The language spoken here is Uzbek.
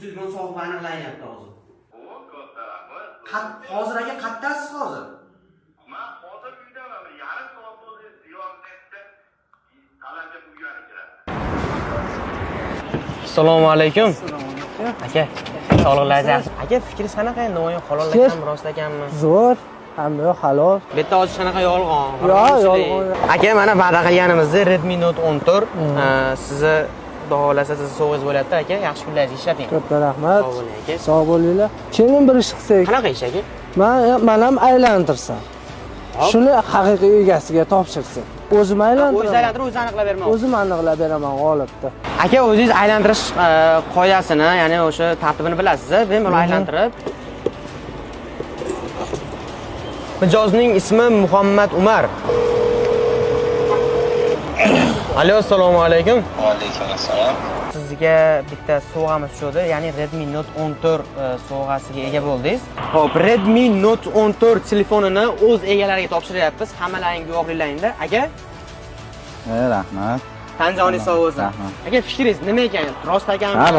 telefon sohibi aniqlanyapti hozir. O, katta rahmat. Hozir aka qayerdasiz hozir? Men hozir uydaman. Yarim soat bo'ldi ziyoratda. Talabga uyga kiradi. Assalomu alaykum. Aka, sog'liqlaringiz yaxshi. Aka, fikringiz qanaqa endi? O'yin halol ekanmi, rost ekanmi? Zo'r, hamma halol. Bu yerda hozir qanaqa yolg'on? Yo'q, yolg'on. Aka, mana va'da qilganimizdek Redmi Note 14 sizni xudo xolasa sizni sovg'ingiz bo'lyapti aka. Yaxshi kunlaringizni ishlating. Katta rahmat. Sog' bo'ling aka. Sog' bo'linglar. Keyin bir ish qilsak. Qanaqa ish aka? Men ham aylantirsam. Shuni haqiqiy egasiga topshirsak. O'zim aylantiraman. O'zingiz aylantirib, o'zingiz aniqlab bermoqchisiz. O'zim aniqlab beraman g'olibni. Aka, o'zingiz aylantirish qoidasini, ya'ni o'sha tartibini bilasiz-a? Bemalol aylantirib. Mijozning ismi Muhammad Umar. Alo, assalomu alaykum. Va alaykum assalom. Sizga bitta sovg'amiz tushdi, ya'ni Redmi Note 14 sovg'asiga ega bo'ldingiz. Xo'p, Redmi Note 14 telefonini o'z egalariga topshiryapmiz. Hammalaring guvohliklaringda. Aka, Rahmat. tan joningiz sog' bo'lsin. Aka, fikringiz nima ekan? Rost ekanmi?